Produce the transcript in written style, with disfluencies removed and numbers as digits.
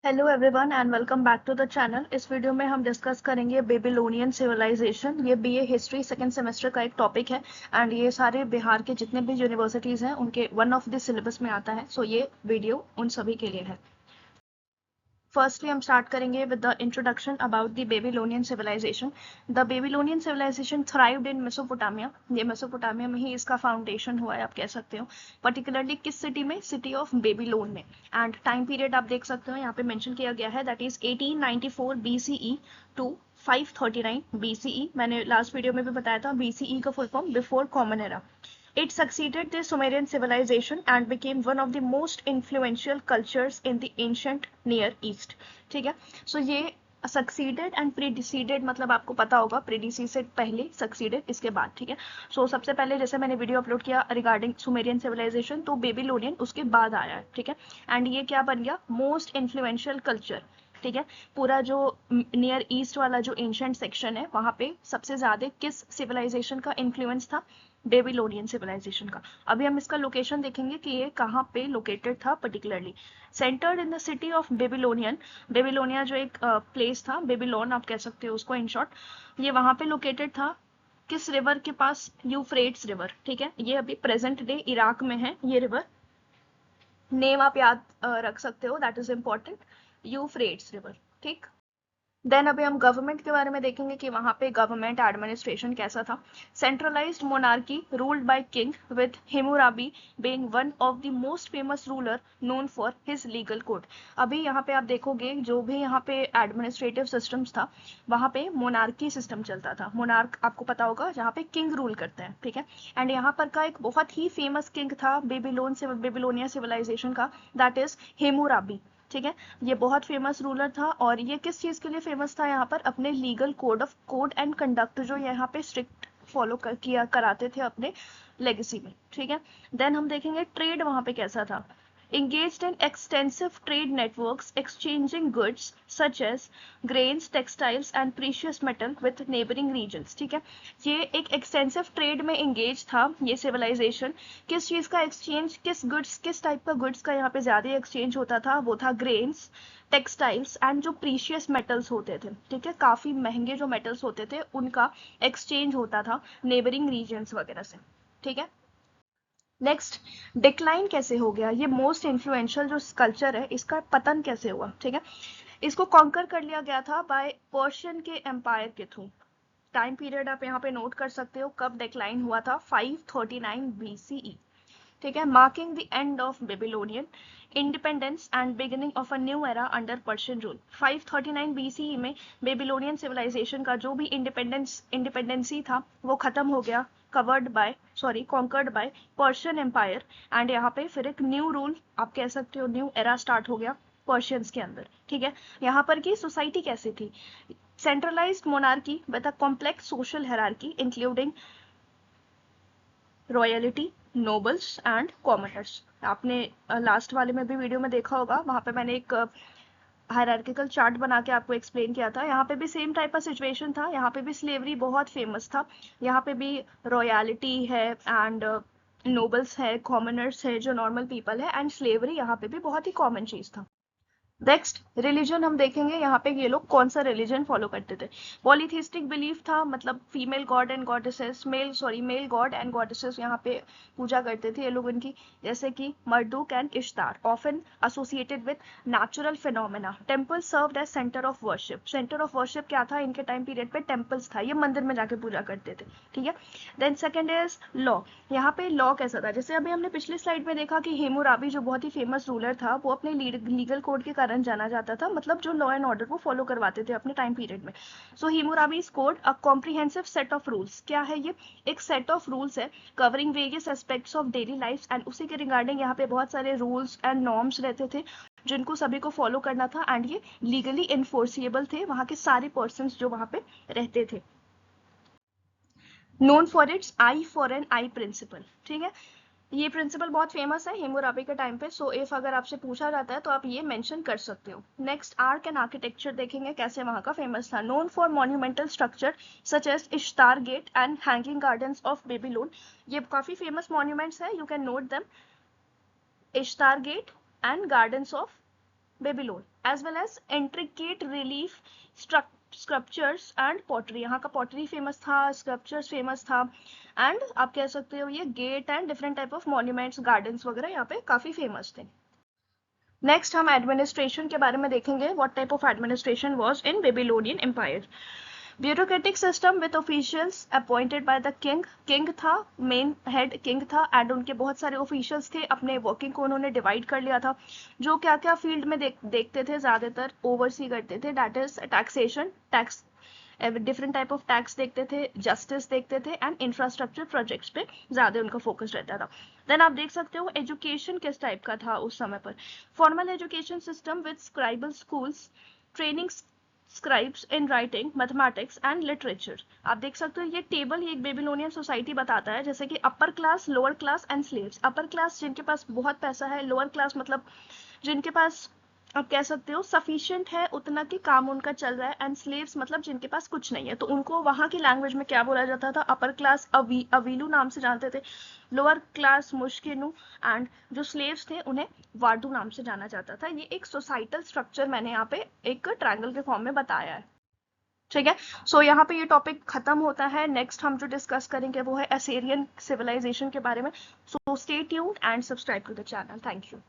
Hello everyone and welcome back to the channel. इस video में हम डिस्कस करेंगे बेबीलोनियन सिविलाइजेशन। ये बीए हिस्ट्री सेकंड सेमेस्टर का एक टॉपिक है एंड ये सारे बिहार के जितने भी यूनिवर्सिटीज़ हैं उनके वन ऑफ द सिलेबस में आता है। सो ये वीडियो उन सभी के लिए है। फर्स्टली हम स्टार्ट करेंगे with the introduction about the Babylonian civilisation. The Babylonian civilisation thrived in Mesopotamia. ये मेसोपोटामिया में ही इसका फाउंडेशन हुआ है, आप कह सकते हो। पर्टिकुलरली किस सिटी में? सिटी ऑफ बेबीलोन में। एंड टाइम पीरियड आप देख सकते हो यहाँ पे मेंशन किया गया है, that is 1894 BCE to 539 BCE। मैंने लास्ट वीडियो में भी बताया था, BCE का full form before common era. It succeeded the Sumerian civilization and became one of the most influential cultures in the ancient Near East. ठीक है, so ये succeeded and प्रीडिसीडेड, मतलब आपको पता होगा प्रीडिसीडेड पहले, सक्सीडेड इसके बाद। ठीक है, सो सबसे पहले जैसे मैंने वीडियो अपलोड किया रिगार्डिंग सुमेरियन सिविलाइजेशन, तो बेबीलोनियन उसके बाद आया है। ठीक है, एंड ये क्या बन गया? Most influential culture. ठीक है, पूरा जो नियर ईस्ट वाला जो एंशंट सेक्शन है वहां पे सबसे ज्यादा किस सिविलाइजेशन का इन्फ्लुएंस था? बेबीलोनियन सिविलाइजेशन का। अभी हम इसका लोकेशन देखेंगे कि ये कहाँ पे लोकेटेड था particularly. Centred in the city of Babylonian. Babylonia जो एक प्लेस था, बेबीलोन आप कह सकते हो उसको इन शॉर्ट, ये वहां पे लोकेटेड था। किस रिवर के पास? Euphrates river. ठीक है, ये अभी प्रेजेंट डे इराक में है ये रिवर। नेम आप याद रख सकते हो, that is important, Euphrates river. ठीक, देन अभी हम गवर्नमेंट के बारे में देखेंगे कि वहां पे गवर्नमेंट एडमिनिस्ट्रेशन कैसा था। Centralised monarchy ruled by king with Hammurabi being one of the most famous ruler known for his legal code. अभी यहाँ पे आप देखोगे जो भी यहाँ पे एडमिनिस्ट्रेटिव सिस्टम्स था वहां पे मोनार्की सिस्टम चलता था। मोनार्क आपको पता होगा जहाँ पे किंग रूल करते हैं। ठीक है, एंड यहाँ पर का एक बहुत ही फेमस किंग था बेबीलोनिया सिविलाइजेशन का, दैट इज हिमुराबी। ठीक है, ये बहुत फेमस रूलर था और ये किस चीज के लिए फेमस था? यहाँ पर अपने लीगल कोड एंड कंडक्ट जो यहाँ पे स्ट्रिक्ट फॉलो किया कराते थे अपने लेगेसी में। ठीक है, देन हम देखेंगे ट्रेड वहां पे कैसा था। engaged in extensive trade networks exchanging goods such as grains, textiles and precious metal with neighboring regions। ठीक है, ये एक एक्सटेंसिव ट्रेड में एंगेज था ये सिविलाइजेशन। किस चीज का एक्सचेंज? किस गुड्स, किस टाइप का गुड्स का यहाँ पे ज्यादा एक्सचेंज होता था? वो था ग्रेन्स, टेक्सटाइल्स एंड जो प्रीशियस मेटल्स होते थे। ठीक है, काफी महंगे जो मेटल्स होते थे उनका एक्सचेंज होता था नेबरिंग रीजन्स वगैरह से। ठीक है, नेक्स्ट, डिक्लाइन कैसे हो गया? ये मोस्ट इन्फ्लुएंशियल जो कल्चर है इसका पतन कैसे हुआ? ठीक है, इसको कॉन्कर कर लिया गया था बाय पर्शियन के एम्पायर के थ्रू। टाइम पीरियड आप यहाँ पे नोट कर सकते हो कब डिक्लाइन हुआ था, 539 BCE। ठीक है, marking the end of Babylonian independence and beginning of a new era under Persian rule. 539 BCE में बेबीलोनियन सिविलाइजेशन का जो भी इंडिपेंडेंसी था वो खत्म हो गया, conquered by Persian empire. And यहाँ पे फिर एक न्यू रूल आप कह सकते हो, न्यू एरा स्टार्ट हो गया पर्शियंस के अंदर। ठीक है, यहाँ पर की सोसाइटी कैसी थी? centralized monarchy with a complex social hierarchy including royalty, nobles and commoners. आपने लास्ट वाले में भी वीडियो में देखा होगा, वहां पे मैंने एक हायरार्किकल चार्ट बना के आपको एक्सप्लेन किया था। यहाँ पे भी सेम टाइप का सिचुएशन था, यहाँ पे भी स्लेवरी बहुत फेमस था। यहाँ पे भी रॉयलिटी है एंड नोबल्स है, कॉमनर्स है जो नॉर्मल पीपल है, एंड स्लेवरी यहाँ पे भी बहुत ही कॉमन चीज था। नेक्स्ट, रिलीजन हम देखेंगे यहाँ पे ये लोग कौन सा रिलीजन फॉलो करते थे। पॉलीथिस्टिक बिलीफ था, मतलब female god and goddesses, male god and goddesses यहाँ पे पूजा करते थे ये लोग इनकी, जैसे कि Marduk and Ishtar, often associated with natural phenomena. Temple served as centre of worship. Centre of worship क्या था इनके टाइम पीरियड पे? टेम्पल्स था, ये मंदिर में जाके पूजा करते थे। ठीक है, देन सेकेंड इज लॉ। यहाँ पे लॉ कैसा था? जैसे अभी हमने पिछली स्लाइड में देखा कि हेमुराबी जो बहुत ही फेमस रूलर था वो अपने लीगल कोड के कारण जाना जाता था, मतलब जो लॉ एंड ऑर्डर को फॉलो करवाते थे अपने टाइम पीरियड में। So Hammurabi's code a comprehensive set of rules. क्या है ये? एक सेट ऑफ रूल्स है covering various aspects of daily life, and उसी के रिगार्डिंग यहाँ पे बहुत सारे रूल्स एंड नॉर्म्स रहते थे जिनको सभी को फॉलो करना था, एंड ये लीगली इन्फोर्सिएबल थे वहां के सारे पर्सन जो वहां पे रहते थे। Known for its eye for an eye principle. ठीक है, ये प्रिंसिपल बहुत फेमस है हेमुराबी के टाइम पे। सो इफ अगर आपसे पूछा जाता है तो आप ये मेंशन कर सकते हो। नेक्स्ट, आर्क एंड आर्किटेक्चर देखेंगे कैसे वहां का फेमस था। Known for monumental structure such as Ishtar gate and hanging gardens of Babylon. ये काफी फेमस मॉन्यूमेंट्स है, you can note them, Ishtar gate and gardens of Babylon, as well as intricate relief sculptures and pottery. यहाँ का pottery famous था, sculptures famous था, and आप कह सकते हो ये gate and different type of monuments, gardens वगैरह यहाँ पे काफी फेमस थे। नेक्स्ट हम एडमिनिस्ट्रेशन के बारे में देखेंगे, what type of administration was in Babylonian empire. Bureaucratic system with officials appointed by the king, king था, मेन हेड किंग था, एंड उनके बहुत सारे ऑफिशियल्स थे, अपने वर्किंग को उन्होंने डिवाइड कर लिया था, जो क्या क्या फील्ड में देखते थे, ज्यादातर ओवरसी करते थे, that is taxation, tax, different type of tax देखते थे, जस्टिस देखते थे, एंड इंफ्रास्ट्रक्चर प्रोजेक्ट्स पे ज्यादा उनका फोकस रहता था। देन आप देख सकते हो एजुकेशन किस टाइप का था उस समय पर। Formal education system with scribal schools, training scribes in writing, mathematics and literature. आप देख सकते हो ये टेबल ही एक बेबीलोनियन सोसाइटी बताता है, जैसे कि upper class, lower class and slaves. Upper class जिनके पास बहुत पैसा है, लोअर क्लास मतलब जिनके पास आप कह सकते हो सफिशिएंट है उतना कि काम उनका चल रहा है, एंड स्लेव्स मतलब जिनके पास कुछ नहीं है। तो उनको वहां की लैंग्वेज में क्या बोला जाता था, अपर क्लास अवीलू नाम से जानते थे, लोअर क्लास मुश्किनु, एंड जो स्लेव्स थे उन्हें वार्डू नाम से जाना जाता था। ये एक सोसाइटल स्ट्रक्चर मैंने यहाँ पे एक ट्रायंगल के फॉर्म में बताया है, ठीक है। सो यहाँ पे ये टॉपिक खत्म होता है। नेक्स्ट हम जो डिस्कस करेंगे वो है असीरियन सिविलाइजेशन के बारे में। So stay tuned and subscribe to the channel. Thank you.